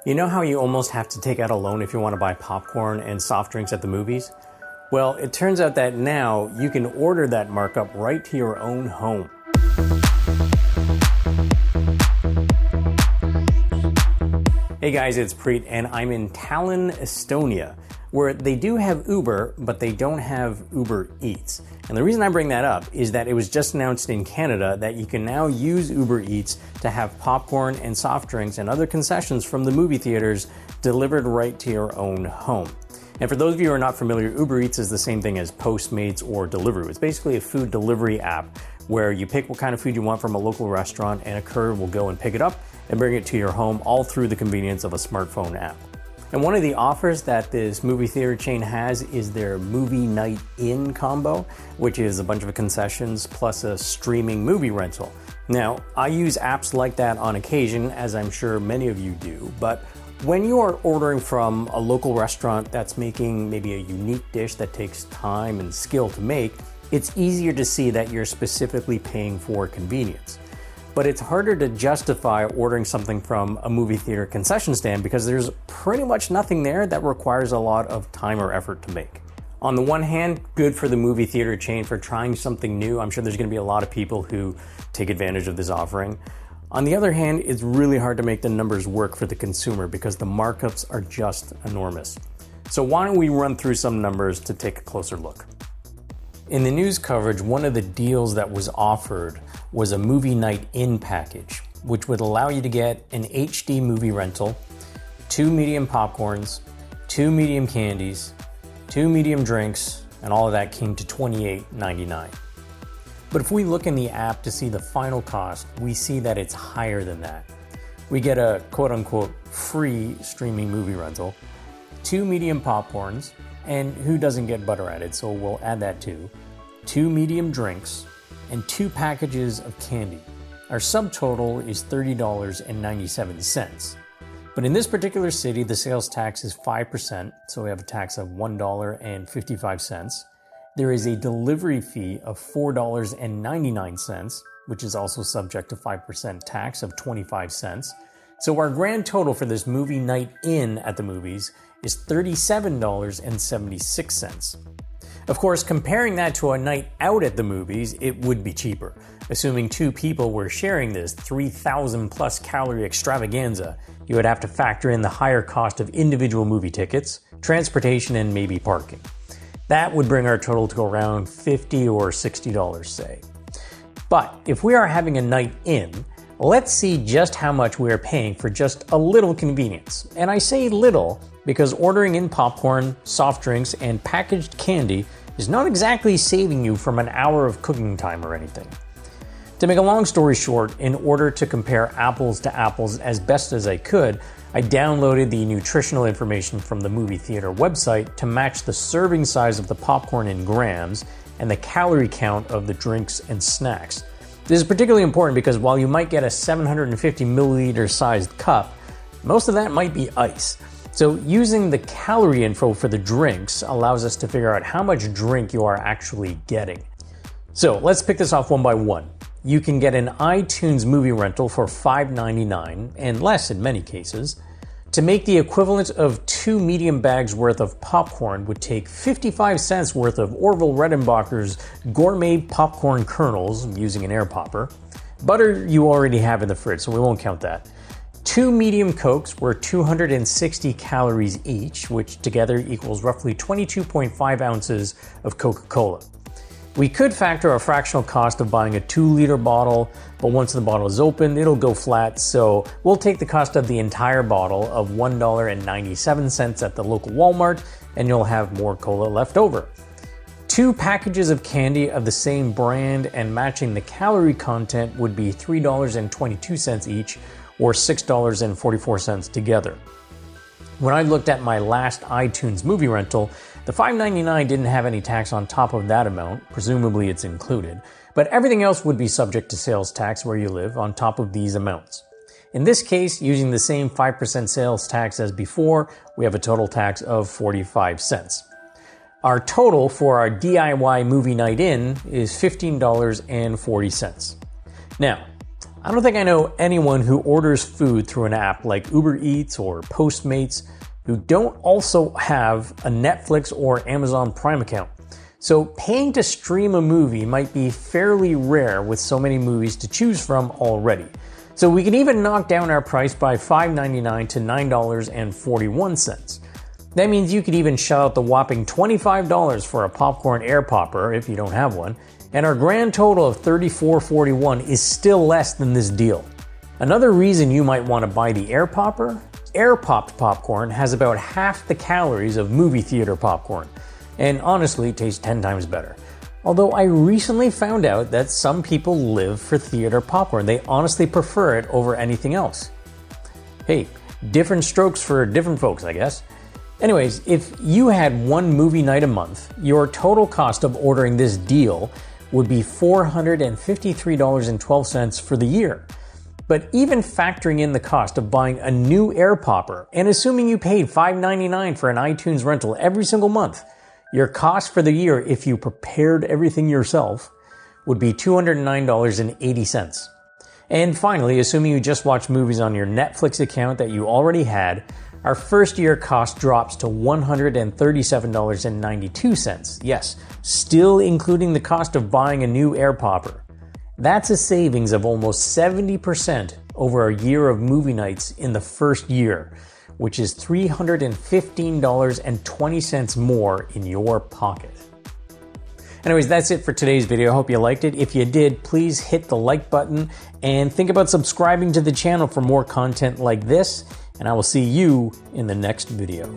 You know how you almost have to take out a loan if you want to buy popcorn and soft drinks at the movies? Well, it turns out that now you can order that markup right to your own home. Hey guys, it's Preet, and I'm in Tallinn, Estonia, where they do have Uber, but they don't have Uber Eats. And the reason I bring that up is that it was just announced in Canada that you can now use Uber Eats to have popcorn and soft drinks and other concessions from the movie theaters delivered right to your own home. And for those of you who are not familiar, Uber Eats is the same thing as Postmates or Deliveroo. It's basically a food delivery app where you pick what kind of food you want from a local restaurant and a courier will go and pick it up and bring it to your home, all through the convenience of a smartphone app. And one of the offers that this movie theater chain has is their movie night in combo, which is a bunch of concessions plus a streaming movie rental. Now, I use apps like that on occasion, as I'm sure many of you do, but when you are ordering from a local restaurant that's making maybe a unique dish that takes time and skill to make, it's easier to see that you're specifically paying for convenience. But it's harder to justify ordering something from a movie theater concession stand because there's pretty much nothing there that requires a lot of time or effort to make. On the one hand, good for the movie theater chain for trying something new. I'm sure there's going to be a lot of people who take advantage of this offering. On the other hand, it's really hard to make the numbers work for the consumer because the markups are just enormous. So why don't we run through some numbers to take a closer look. In the news coverage, one of the deals that was offered was a movie night in package, which would allow you to get an HD movie rental, 2 medium popcorns, 2 medium candies, 2 medium drinks, and all of that came to $28.99. But if we look in the app to see the final cost, we see that it's higher than that. We get a quote-unquote free streaming movie rental, 2 medium popcorns, and who doesn't get butter added, so we'll add that too, 2 medium drinks, and 2 packages of candy. Our subtotal is $30.97. But in this particular city, the sales tax is 5%, so we have a tax of $1.55. There is a delivery fee of $4.99, which is also subject to 5% tax of 25 cents. So our grand total for this movie night in at the movies is $37.76. Of course, comparing that to a night out at the movies, it would be cheaper. Assuming 2 people were sharing this 3,000 plus calorie extravaganza, you would have to factor in the higher cost of individual movie tickets, transportation, and maybe parking. That would bring our total to around $50 or $60, say. But if we are having a night in, let's see just how much we are paying for just a little convenience. And I say little because ordering in popcorn, soft drinks, and packaged candy is not exactly saving you from an hour of cooking time or anything. To make a long story short, in order to compare apples to apples as best as I could, I downloaded the nutritional information from the movie theater website to match the serving size of the popcorn in grams and the calorie count of the drinks and snacks. This is particularly important because while you might get a 750 milliliter sized cup, most of that might be ice. So using the calorie info for the drinks allows us to figure out how much drink you are actually getting. So let's pick this off one by one. You can get an iTunes movie rental for $5.99 and less in many cases. To make the equivalent of 2 medium bags worth of popcorn would take 55 cents worth of Orville Redenbacher's gourmet popcorn kernels using an air popper. Butter you already have in the fridge, so we won't count that. 2 medium Cokes were 260 calories each, which together equals roughly 22.5 ounces of Coca-Cola. We could factor a fractional cost of buying a 2-liter bottle, but once the bottle is opened, it'll go flat, so we'll take the cost of the entire bottle of $1.97 at the local Walmart, and you'll have more cola left over. 2 packages of candy of the same brand and matching the calorie content would be $3.22 each, or $6.44 together. When I looked at my last iTunes movie rental, the $5.99 didn't have any tax on top of that amount, presumably it's included, but everything else would be subject to sales tax where you live on top of these amounts. In this case, using the same 5% sales tax as before, we have a total tax of 45 cents. Our total for our DIY movie night in is $15.40. Now, I don't think I know anyone who orders food through an app like Uber Eats or Postmates who don't also have a Netflix or Amazon Prime account. So paying to stream a movie might be fairly rare with so many movies to choose from already. So we can even knock down our price by $5.99 to $9.41. That means you could even shell out the whopping $25 for a popcorn air popper if you don't have one, and our grand total of $34.41 is still less than this deal. Another reason you might want to buy the air popper: air-popped popcorn has about half the calories of movie theater popcorn, and honestly tastes 10 times better. Although I recently found out that some people live for theater popcorn. They honestly prefer it over anything else. Hey, different strokes for different folks, I guess. Anyways, if you had one movie night a month, your total cost of ordering this deal would be $453.12 for the year. But even factoring in the cost of buying a new air popper and assuming you paid $5.99 for an iTunes rental every single month, your cost for the year, if you prepared everything yourself, would be $209.80. And finally, assuming you just watch movies on your Netflix account that you already had, our first year cost drops to $137.92. Yes, still including the cost of buying a new air popper. That's a savings of almost 70% over a year of movie nights in the first year, which is $315.20 more in your pocket. Anyways, that's it for today's video. I hope you liked it. If you did, please hit the like button and think about subscribing to the channel for more content like this, and I will see you in the next video.